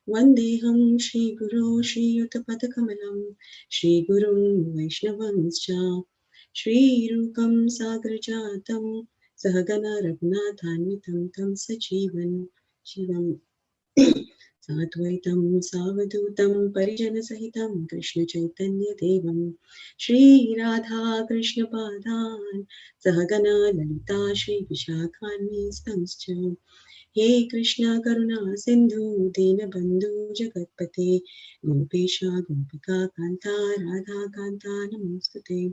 Vandeham Shri Guru Shri Yuttapadakamalam Shri Gurun Vaishnavanscha Shri Rupam Sagrajatam Sahagana Raghunathanvitam Tam Sajivan Shivam Satvaitam Savadutam Parijanasahitam Krishna Chaitanya Devam Shri Radha Krishna Padan Sahagana Lalita Shri Vishakhanvi Stanscha He Krishna Karuna Sindhu Dinabandhu Jagatpate Gopesha Gopika Kanta Radha Kanta Namostute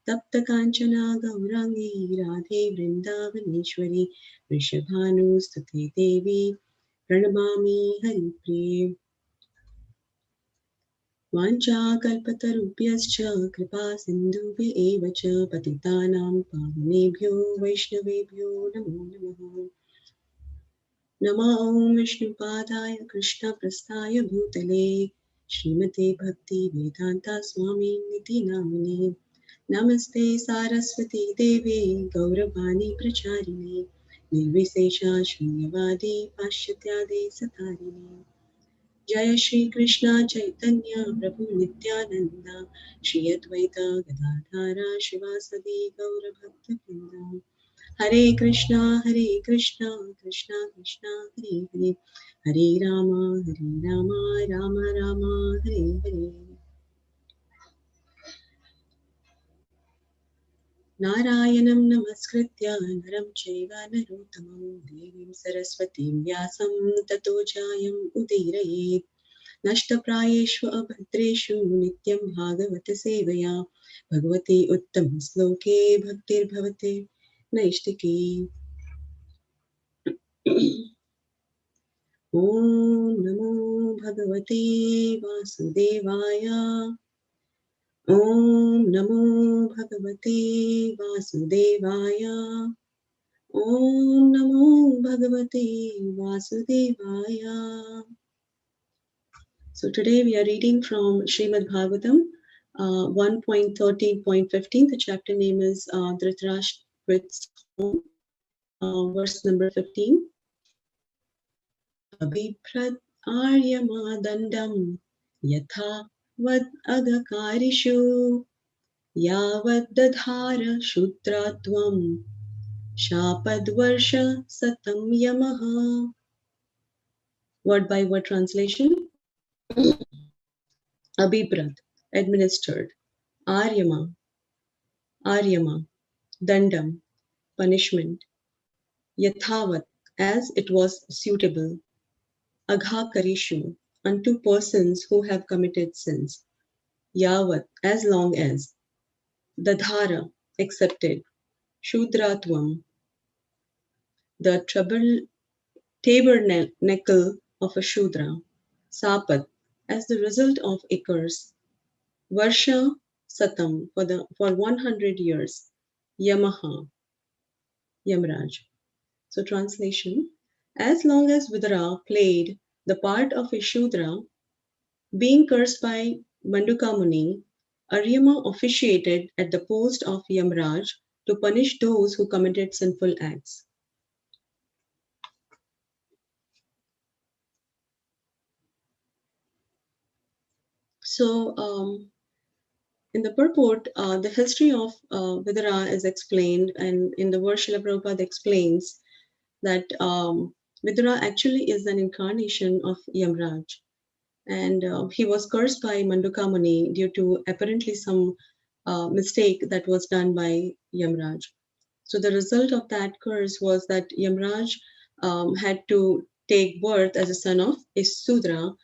Tapta Kanchana Gaurangi Radhe Vrindavaneshwari Vrishabhanu State Devi Pranamami Haripriye Vancha Kalpatarubhyascha Kripa Sindhubhya Eva Cha Patitanam Pavanebhyo Vaishnavebhyo Namo Namaha Nama Om Vishnupadaya Krishna Prasthaya Bhutale Srimate Bhakti Vedanta Swami Niti Namine Namaste Saraswati Devi Gauravani Pracharine Nirvisesha Shunyavadi Paschatyade Satarine Jaya Shri Krishna Chaitanya Prabhu Nityananda Shri Advaita Gadadhara Shivasadi Gaura Bhakta Vrinda Hare Krishna Krishna Krishna Hare Hare Hare Rama Rama Rama Hare Hare Narayanam Namaskritya Naram Chaiva Narottamam Devim Saraswatim Vyasam Tato Jayam Udirayet Nashtaprayeshu Abhadreshu Nityam Bhagavata Sevaya Bhagavati Uttam Sloke Bhaktir Bhavate Naishtiki Om Namo Bhagavate Vasudevaya Om Namo Bhagavate Vasudevaya Om Namo Bhagavate Vasudevaya. So today we are reading from Srimad Bhagavatam 1.13.15. The chapter name is Dhritarashtra's home, verse number 15. Abhiprat Aryamadandam Yatha Vad Agakarishu Yavad Dadhara Shutratvam Shapadvarsha Satam Yamaha. Word by word translation. Abhiprat, administered. Aryama, Dandam, punishment. Yathavat, as it was suitable. Agha Karishu, unto persons who have committed sins. Yavat, as long as. Dadhara, accepted. Shudratvam, the tabernacle of a Shudra. Sapat, as the result of a curse. Varsha Satam, for 100 years. Yamaha, Yamraj. So translation, as long as Vidura played the part of a Shudra, being cursed by Manduka Muni, Aryama officiated at the post of Yamraj to punish those who committed sinful acts. So, in the purport, the history of Vidura is explained, and in the verse Srila Prabhupada explains that Vidura actually is an incarnation of Yamraj. And he was cursed by Manduka Muni due to apparently some mistake that was done by Yamraj. So the result of that curse was that Yamraj had to take birth as a son of a Sudra.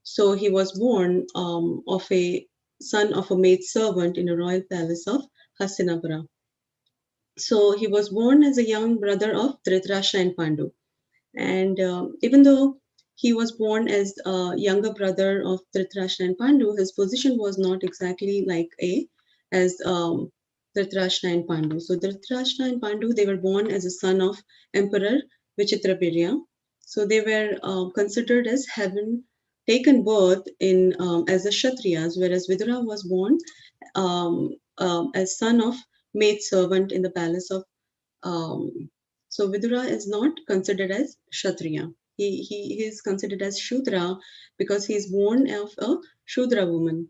So he was born of a son of a maid servant in a royal palace of Hastinapura. So he was born as a young brother of Dhritarashtra and Pandu. And even though he was born as a younger brother of Dhritarashtra and Pandu, his position was not exactly like as Dhritarashtra and Pandu. So Dhritarashtra and Pandu, they were born as a son of Emperor Vichitravirya. So they were considered as having taken birth in as a Kshatriyas, whereas Vidura was born as son of maid servant in the palace of so Vidura is not considered as Kshatriya. He is considered as Shudra because he is born of a Shudra woman.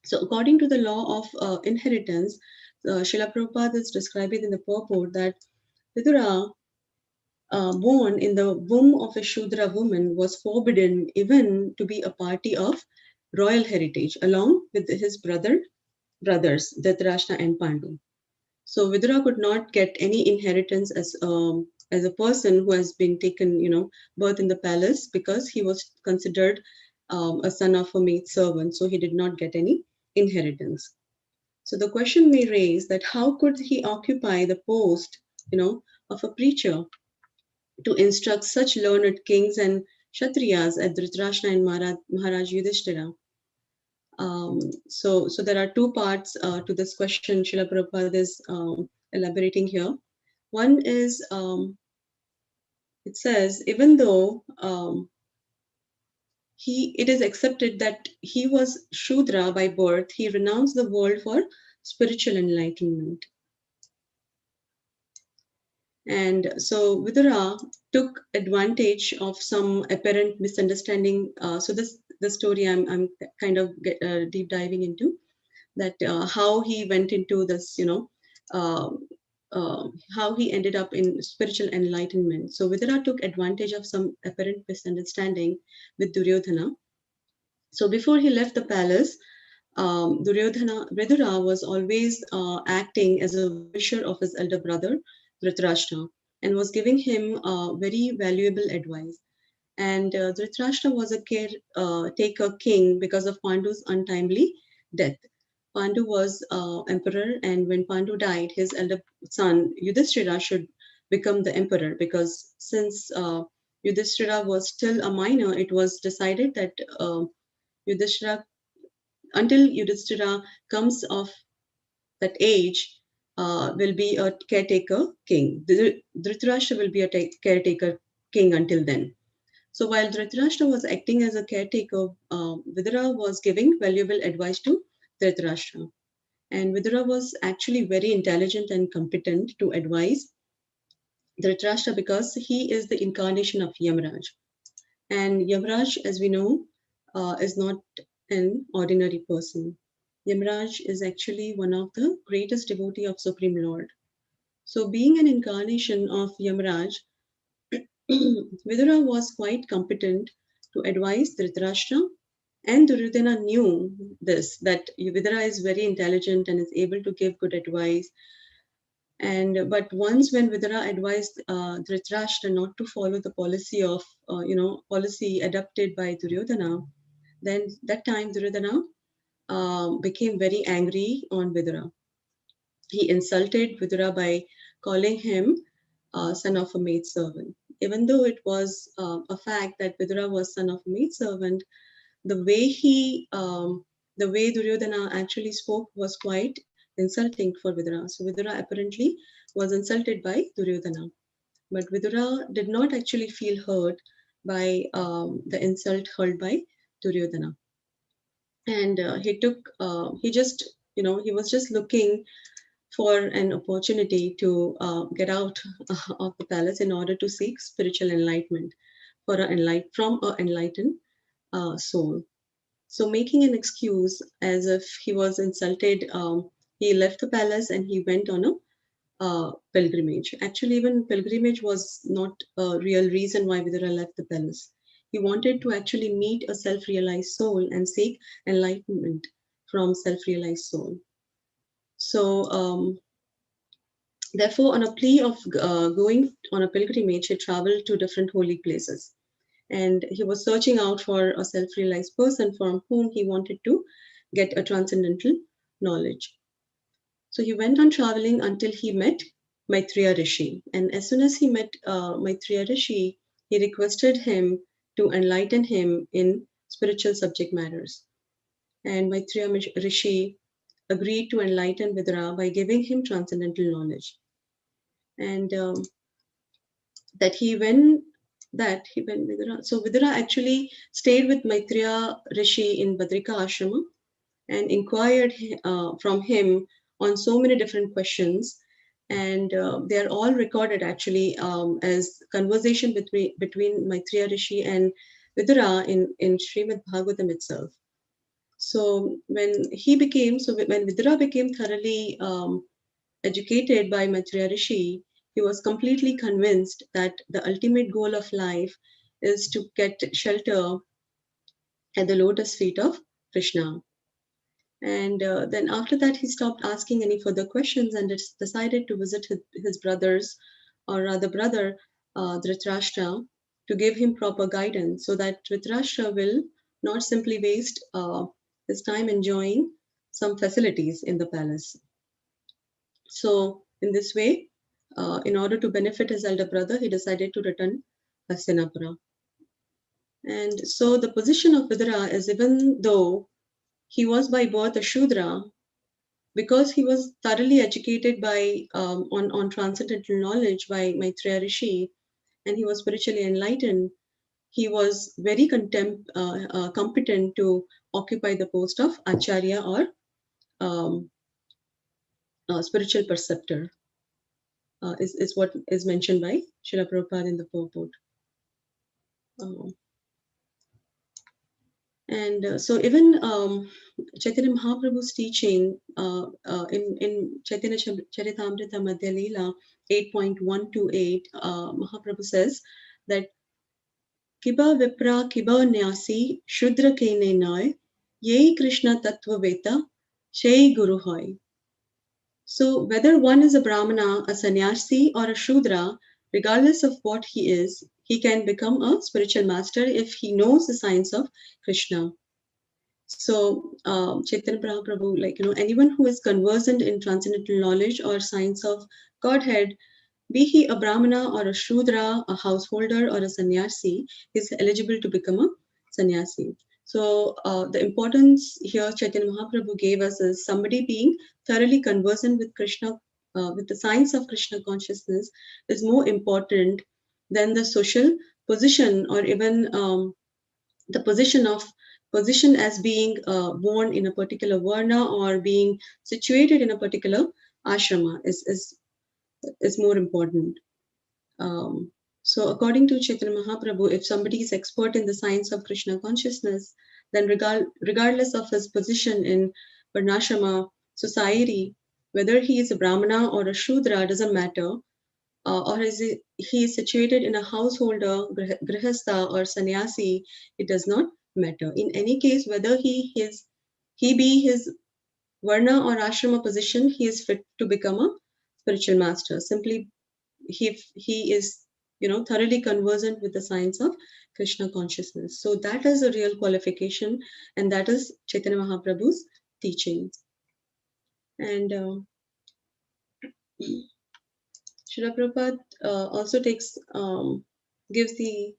So, according to the law of inheritance, Srila Prabhupada is describing in the purport that Vidura, born in the womb of a Shudra woman, was forbidden even to be a party of royal heritage along with his brothers, Dhritarashtra and Pandu. So Vidura could not get any inheritance as a person who has been taken, birth in the palace because he was considered a son of a maid servant. So he did not get any inheritance. So the question may raise that how could he occupy the post, of a preacher to instruct such learned kings and Kshatriyas as Dhritarashtra and Maharaj Yudhishthira? So there are two parts to this question. Srila Prabhupada is elaborating here. One is it says even though it is accepted that he was Shudra by birth, he renounced the world for spiritual enlightenment. And so Vidura took advantage of some apparent misunderstanding. So the story I'm kind of deep diving into that how he went into this, uh, how he ended up in spiritual enlightenment. So Vidura took advantage of some apparent misunderstanding with Duryodhana. So before he left the palace, Vidura was always acting as a well-wisher of his elder brother, Dhritarashtra, and was giving him very valuable advice. And Dhritarashtra was a caretaker king because of Pandu's untimely death. Pandu was emperor, and when Pandu died, his elder son Yudhishthira should become the emperor because since Yudhishthira was still a minor, it was decided that Yudhishthira, until Yudhishthira comes of that age, will be a caretaker king. Dhritarashtra will be a caretaker king until then. So while Dhritarashtra was acting as a caretaker, Vidura was giving valuable advice to Dhritarashtra. And Vidura was actually very intelligent and competent to advise Dhritarashtra because he is the incarnation of Yamaraj. And Yamaraj, as we know, is not an ordinary person. Yamaraj is actually one of the greatest devotee of Supreme Lord. So being an incarnation of Yamaraj, Vidura was quite competent to advise Dhritarashtra, and Duryodhana knew this, that Vidura is very intelligent and is able to give good advice. But once when Vidura advised Dhritarashtra not to follow the policy of, policy adopted by Duryodhana, then that time Duryodhana became very angry on Vidura. He insulted Vidura by calling him son of a maid servant. Even though it was a fact that Vidura was son of a maid servant, the way Duryodhana actually spoke was quite insulting for Vidura. So Vidura apparently was insulted by Duryodhana. But Vidura did not actually feel hurt by the insult hurled by Duryodhana. And he was just looking for an opportunity to get out of the palace in order to seek spiritual enlightenment from an enlightened soul. So making an excuse as if he was insulted, he left the palace and he went on a pilgrimage. Actually, even pilgrimage was not a real reason why Vidura left the palace. He wanted to actually meet a self-realized soul and seek enlightenment from self-realized soul. So therefore, on a plea of going on a pilgrimage, he traveled to different holy places. And he was searching out for a self-realized person from whom he wanted to get a transcendental knowledge. So he went on traveling until he met Maitreya Rishi. And as soon as he met Maitreya Rishi, he requested him to enlighten him in spiritual subject matters. And Maitreya Rishi agreed to enlighten Vidura by giving him transcendental knowledge. And Vidura actually stayed with Maitreya Rishi in Badrika Ashrama and inquired from him on so many different questions. and they are all recorded actually as conversation between Maitreya Rishi and Vidura in Srimad Bhagavatam itself. So when Vidura became thoroughly educated by Maitreya Rishi, he was completely convinced that the ultimate goal of life is to get shelter at the lotus feet of Krishna. And then after that, he stopped asking any further questions and decided to visit his brothers, or rather brother, Dhritarashtra, to give him proper guidance so that Dhritarashtra will not simply waste his time enjoying some facilities in the palace. So in this way, in order to benefit his elder brother, he decided to return Hastinapura. And so the position of Vidura is, even though he was by birth a Shudra, because he was thoroughly educated by on transcendental knowledge by Maitreya Rishi, and he was spiritually enlightened, he was very competent to occupy the post of Acharya, or um, spiritual preceptor, is what is mentioned by Srila Prabhupada in the purport. And so even Chaitanya Mahaprabhu's teaching in Chaitanya Charitamrita Madhya Leela 8.128, Mahaprabhu says that Kiba Vipra Kiba Nyasi Shudra Kene Noy Yei Krishna Tattva Veta Shei Guru Hoy. So whether one is a Brahmana, a sannyasi, or a Shudra, regardless of what he is, he can become a spiritual master if he knows the science of Krishna. So Chaitanya Mahaprabhu, anyone who is conversant in transcendental knowledge or science of Godhead, be he a Brahmana or a Shudra, a householder or a sannyasi, is eligible to become a sannyasi. So the importance here Chaitanya Mahaprabhu gave us is somebody being thoroughly conversant with Krishna, with the science of Krishna consciousness, is more important than the social position, or even the position as being born in a particular varna or being situated in a particular ashrama is more important. So according to Chaitanya Mahaprabhu, if somebody is expert in the science of Krishna consciousness, then regardless of his position in varnashrama society, whether he is a Brahmana or a Shudra, doesn't matter, or he is situated in a householder, grihastha or sannyasi, it does not matter. In any case, whether he be his varna or ashrama position, he is fit to become a spiritual master. Simply, he is thoroughly conversant with the science of Krishna consciousness. So that is a real qualification, and that is Chaitanya Mahaprabhu's teachings. And Srila Prabhupada also gives the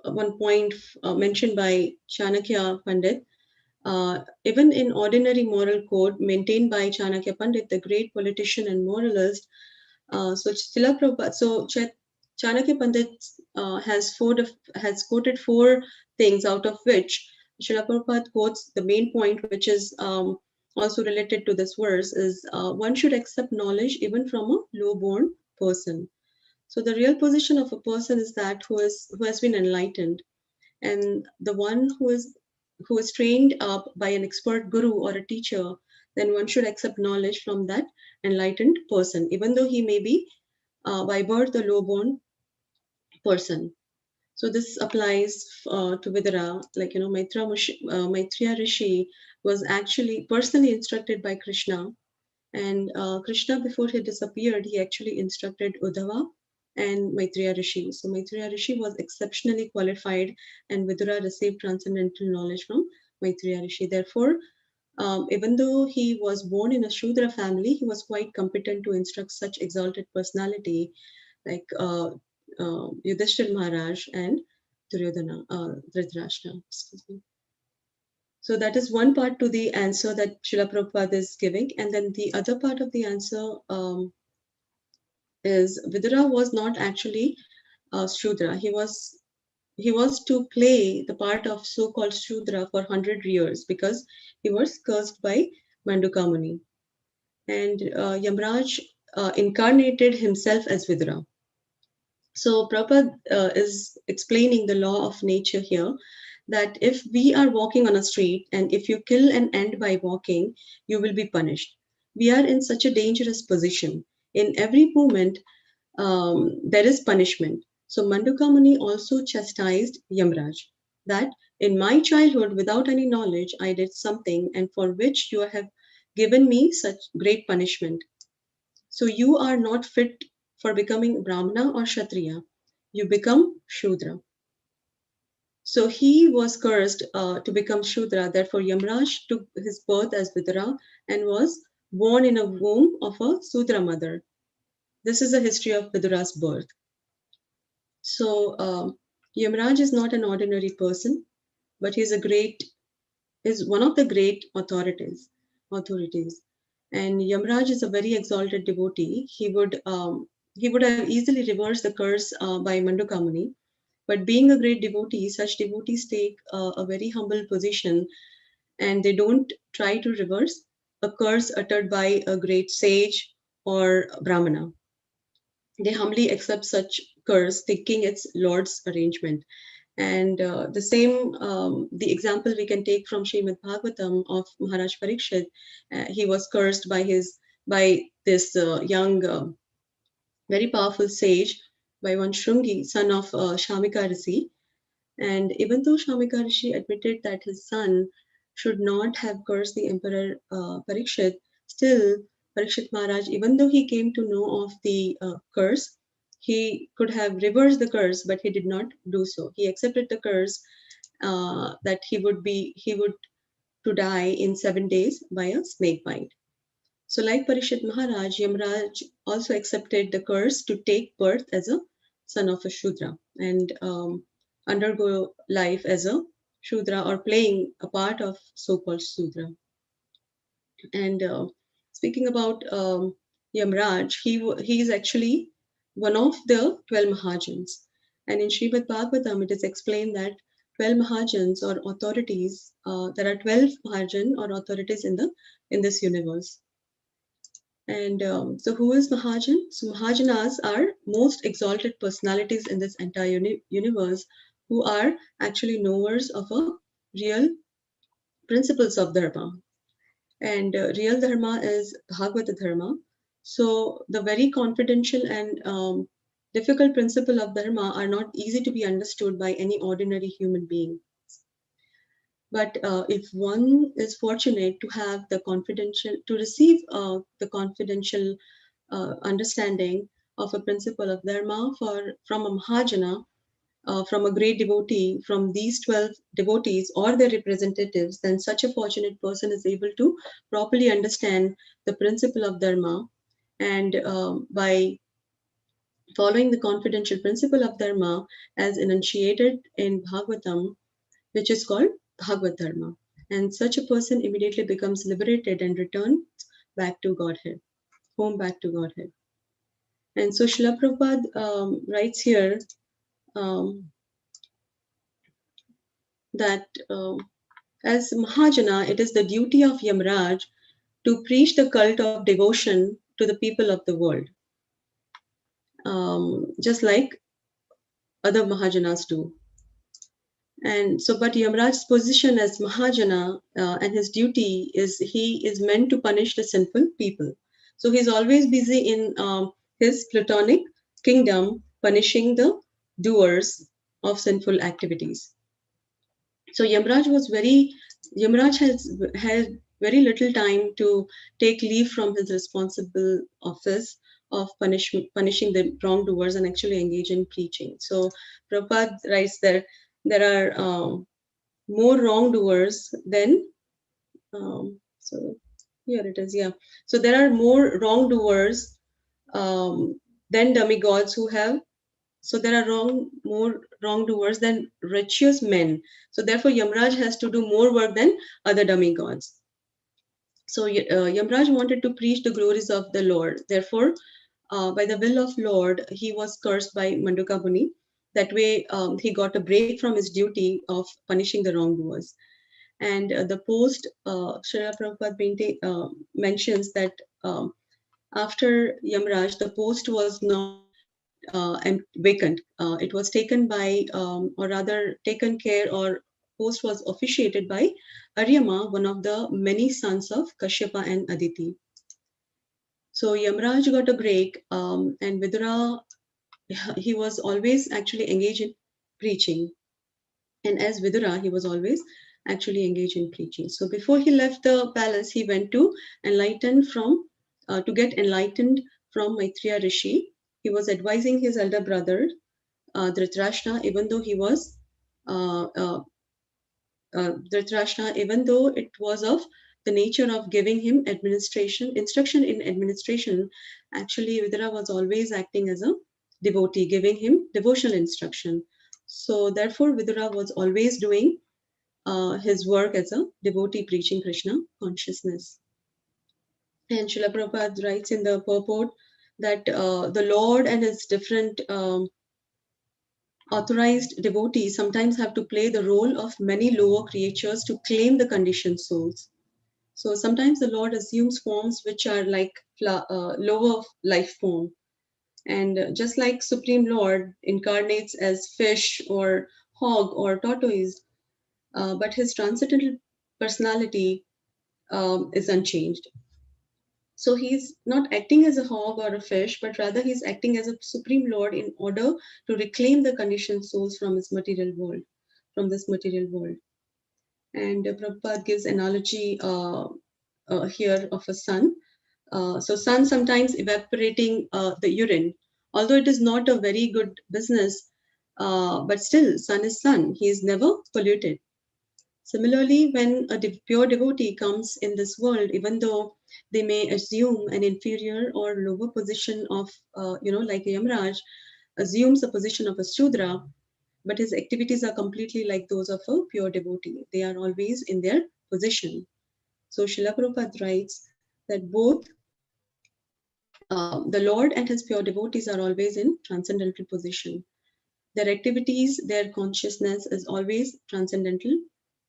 one point mentioned by Chanakya Pandit. Even in ordinary moral code maintained by Chanakya Pandit, the great politician and moralist, Chanakya Pandit has quoted four things, out of which Srila Prabhupada quotes the main point, which is also related to this verse, is one should accept knowledge even from a low-born person. So the real position of a person is that who has been enlightened, and the one who is trained up by an expert guru or a teacher, then one should accept knowledge from that enlightened person, even though he may be by birth a low-born person. So this applies to Vidura, Maitreya Rishi was actually personally instructed by Krishna, and Krishna, before he disappeared, he actually instructed Uddhava and Maitreya Rishi. So Maitreya Rishi was exceptionally qualified, and Vidura received transcendental knowledge from Maitreya Rishi. Therefore, even though he was born in a Shudra family, he was quite competent to instruct such exalted personality like Yudhishthir Maharaj and Dhritarashtra. Excuse me. So that is one part to the answer that Srila Prabhupada is giving. And then the other part of the answer is Vidura was not actually Shudra. He was to play the part of so-called Shudra for 100 years because he was cursed by Manduka Muni. And Yamraj incarnated himself as Vidura. So Prabhupada is explaining the law of nature here, that if we are walking on a street and if you kill an ant by walking, you will be punished. We are in such a dangerous position. In every moment, there is punishment. So Manduka Muni also chastised Yamraj that in my childhood, without any knowledge, I did something and for which you have given me such great punishment. So you are not fit for becoming Brahmana or Kshatriya. You become Shudra. So he was cursed to become Shudra. Therefore, Yamraj took his birth as Vidura and was born in a womb of a Sudra mother. This is the history of Vidura's birth. So Yamraj is not an ordinary person, but he is one of the great authorities. And Yamraj is a very exalted devotee. He would have easily reversed the curse by Manduka Muni, but being a great devotee, such devotees take a very humble position, and they don't try to reverse a curse uttered by a great sage or Brahmana. They humbly accept such curse, thinking it's Lord's arrangement. And the example we can take from Srimad Bhagavatam of Maharaj Parikshit. He was cursed by this young, very powerful sage, by one Shrungi, son of Shamika Rishi. And even though Shamika Rishi admitted that his son should not have cursed the emperor Parikshit, still Parikshit Maharaj, even though he came to know of the curse, he could have reversed the curse, but he did not do so. He accepted the curse that he would to die in 7 days by a snake bite. So, like Parikshit Maharaj, Yamraj also accepted the curse to take birth as a son of a Shudra and undergo life as a Shudra or playing a part of so-called Shudra. And speaking about Yamraj, he is actually one of the 12 Mahajans. And in Srimad Bhagavatam, it is explained that 12 Mahajans or authorities, there are 12 Mahajan or authorities in this universe. And so, who is Mahajan? So, Mahajanas are most exalted personalities in this entire universe who are actually knowers of a real principles of Dharma. And real Dharma is Bhagavata Dharma. So, the very confidential and difficult principle of Dharma are not easy to be understood by any ordinary human being. But if one is fortunate to have to receive the confidential understanding of a principle of Dharma from a Mahajana, from a great devotee, from these 12 devotees or their representatives, then such a fortunate person is able to properly understand the principle of Dharma. And by following the confidential principle of Dharma as enunciated in Bhagavatam, which is called Bhagavad Dharma. And such a person immediately becomes liberated and returns back to Godhead, home back to Godhead. And so Srila Prabhupada writes here that as Mahajana, it is the duty of Yamraj to preach the cult of devotion to the people of the world, just like other Mahajanas do. And so, but Yamraj's position as Mahajana and his duty is he is meant to punish the sinful people. So he's always busy in his Platonic kingdom, punishing the doers of sinful activities. So Yamraj has had very little time to take leave from his responsible office of punishing the wrongdoers and actually engage in preaching. So Prabhupada writes that there are more wrongdoers than, so here it is, yeah. So there are more wrongdoers than demigods who have, so there are more wrongdoers than righteous men. So therefore, Yamraj has to do more work than other demigods. So Yamraj wanted to preach the glories of the Lord. Therefore, by the will of Lord, he was cursed by Manduka Muni. That way, he got a break from his duty of punishing the wrongdoers. And the post, Srila Prabhupada mentions that after Yamraj, the post was not vacant. It was taken by, or rather taken care, or post was officiated by Aryama, one of the many sons of Kashyapa and Aditi. So Yamraj got a break, and Vidura, he was always actually engaged in preaching. And as Vidura, he was always actually engaged in preaching. So before he left the palace, he went to to get enlightened from Maitreya Rishi. He was advising his elder brother, Dhritarashtra, uh, uh, Dhritarashtra, even though it was of the nature of giving him instruction in administration, actually Vidura was always acting as a devotee, giving him devotional instruction. So therefore, Vidura was always doing his work as a devotee preaching Krishna consciousness. And Srila Prabhupada writes in the purport that the Lord and his different authorized devotees sometimes have to play the role of many lower creatures to claim the conditioned souls. So sometimes the Lord assumes forms which are like lower life form. And just like Supreme Lord incarnates as fish or hog or tortoise, but his transcendental personality is unchanged. So he's not acting as a hog or a fish, but rather he's acting as a supreme lord in order to reclaim the conditioned souls from his material world, from this material world. And Prabhupada gives analogy here of a sun. So sun sometimes evaporating the urine, although it is not a very good business, but still sun is sun. He is never polluted. Similarly, when a pure devotee comes in this world, even though they may assume an inferior or lower position of, like Yamraj assumes a position of a Shudra, but his activities are completely like those of a pure devotee. They are always in their position. So Srila Prabhupada writes that both the Lord and his pure devotees are always in transcendental position. Their activities, their consciousness is always transcendental,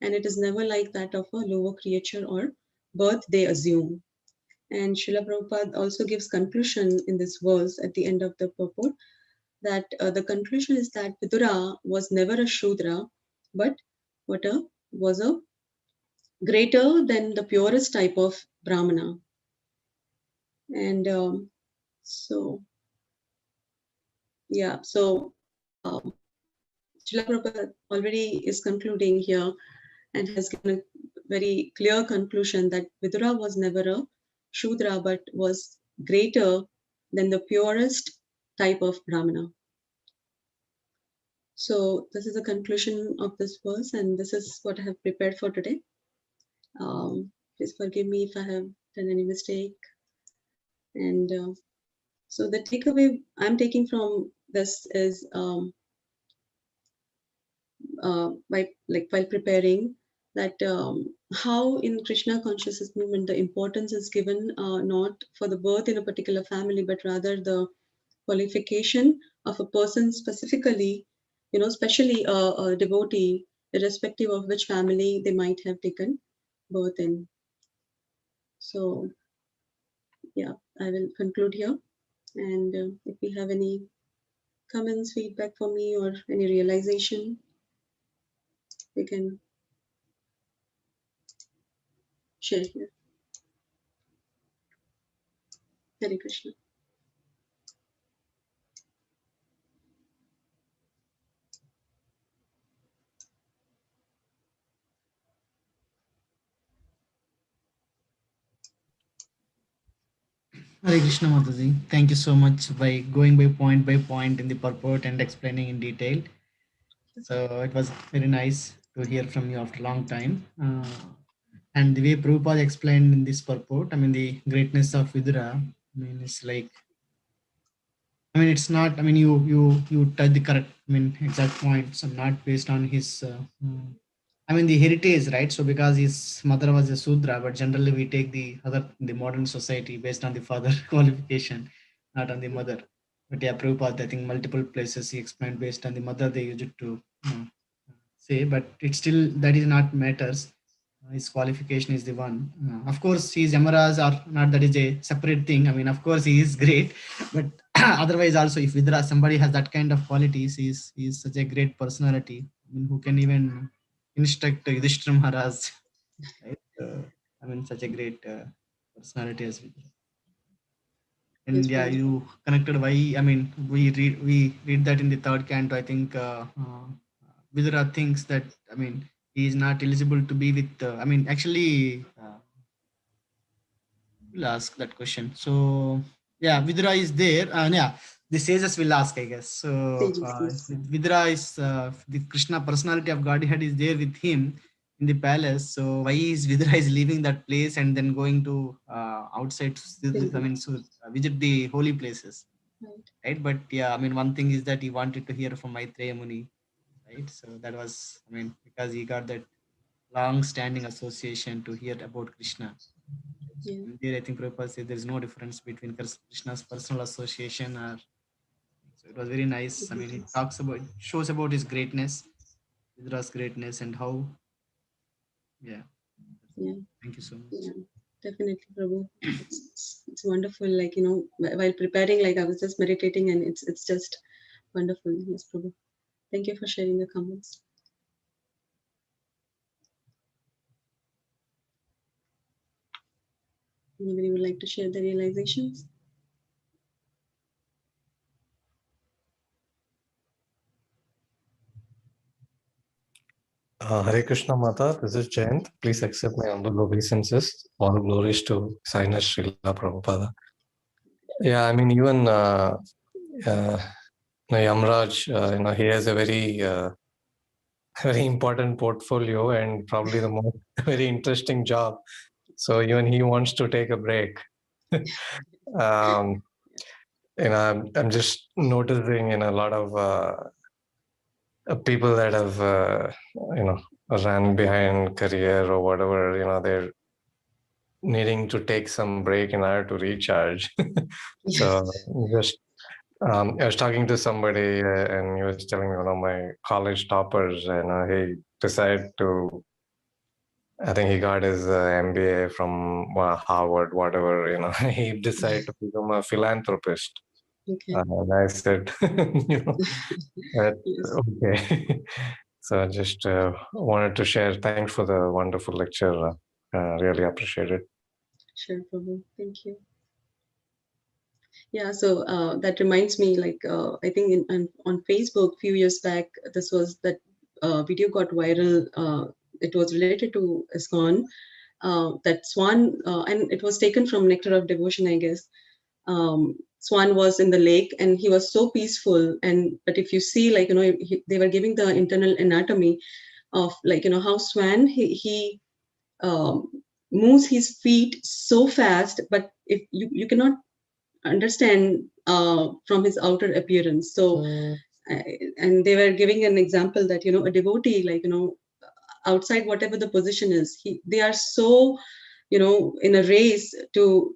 and it is never like that of a lower creature or birth they assume. And Srila Prabhupada also gives conclusion in this verse at the end of the purport that the conclusion is that Vidura was never a Shudra, but was a greater than the purest type of Brahmana. And so, yeah, so Srila Prabhupada already is concluding here and has given a very clear conclusion that Vidura was never a Shudra but was greater than the purest type of Brahmana. So this is the conclusion of this verse, and this is what I have prepared for today. Please forgive me if I have done any mistake. And so the takeaway I'm taking from this is while preparing that how in Krishna consciousness movement the importance is given not for the birth in a particular family, but rather the qualification of a person specifically, especially a devotee, irrespective of which family they might have taken birth in. So yeah, I will conclude here. And if we have any comments, feedback for me, or any realization, we can share here. Hare Krishna. Hare Krishna Mataji. Thank you so much by point in the purport and explaining in detail. So it was very nice to hear from you after a long time. And the way Prabhupada explained in this purport, I mean, the greatness of Vidura, I mean, it's like, I mean, it's not, I mean, you touch the correct, I mean, exact points and not based on his, I mean, the heritage, right? So because his mother was a Sudra, but generally we take the modern society based on the father qualification, not on the mother. But yeah, Prabhupada, I think multiple places he explained based on the mother they use it to say, but it still, that is not matters. his qualification is the one. Of course, his Yamaras are not, that is a separate thing. I mean, of course, he is great, but otherwise, also, if Vidra, somebody has that kind of qualities, he is such a great personality. I mean, who can even instruct Yudhishthira Maharaj, right? I mean, such a great personality as Vidra. And Yes, yeah, Prabhu. you connected why. I mean, we read that in the third canto. I think Vidura thinks that, I mean, he is not eligible to be with. I mean, actually, we'll ask that question. So yeah, Vidura is there, and yeah, the sages will ask, I guess. So Sages, yes. Vidura is the Krishna personality of Godhead is there with him in the palace. So why is Vidura is leaving that place and then going to outside? I Very mean, so visit the holy places, right. right? But yeah, I mean, one thing is that he wanted to hear from Maitreya Muni, right? So that was, I mean, because he got that long-standing association to hear about Krishna. So Yeah. in there, I think Prabhupada said there is no difference between Krishna's personal association or. So it was very nice. I mean, it Devotees. talks about, shows about his greatness, Vidra's greatness, and how. Yeah. Yeah. Thank you so much. Yeah. Definitely, Prabhu. It's wonderful. Like, while preparing, like I was just meditating, and it's just wonderful. Yes, Prabhu. Thank you for sharing the comments. Anybody would like to share the realizations? Hare Krishna Mata, this is Jayant. Please accept my humble obeisances. All glories to Sainat Srila Prabhupada. Yeah, I mean, even Yamraj, he has a very, very important portfolio and probably the most very interesting job. So even he wants to take a break. I'm just noticing in a lot of people that have, ran behind career or whatever, they're needing to take some break in order to recharge. Yes. So just I was talking to somebody and he was telling me one of my college toppers, and he decided to. I think he got his MBA from Harvard, whatever. He decided to become a philanthropist. Okay. And I said, that, Yes. okay. So I just wanted to share. Thanks for the wonderful lecture. Really appreciate it. Sure, Prabhu. Thank you. Yeah, so that reminds me, like I think on Facebook few years back, this was that video got viral. It was related to ISKCON. That swan, and it was taken from Nectar of Devotion, I guess. Swan was in the lake, and he was so peaceful. But if you see, like they were giving the internal anatomy of, like how swan he um, moves his feet so fast, but if you cannot understand from his outer appearance. So, and they were giving an example that a devotee, like outside whatever the position is, they are so in a race to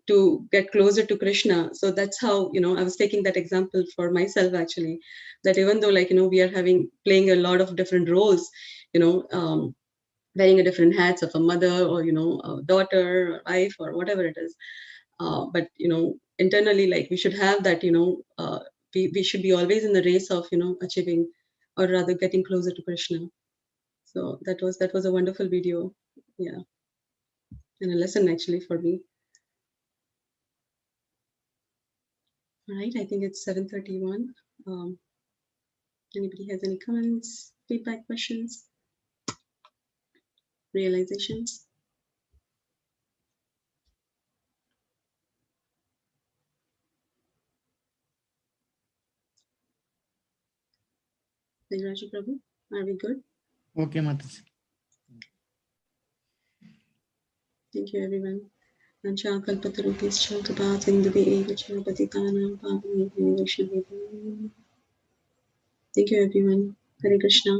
get closer to Krishna. So that's how I was taking that example for myself, actually, that even though, like we are playing a lot of different roles, wearing a different hats of a mother, or a daughter, or wife, or whatever it is, but internally, like we should have that, we should be always in the race of achieving, or rather getting closer to Krishna. So that was a wonderful video. Yeah, and a lesson actually for me. All right, I think it's 7:31. Anybody has any comments, feedback, questions, realizations? Raju Prabhu, are we good? Okay, Mataji. Thank you, everyone. HG Kalpataru Sindhuvi Patitanam Pavani Vaishnavim. Thank you, everyone. Hare Krishna.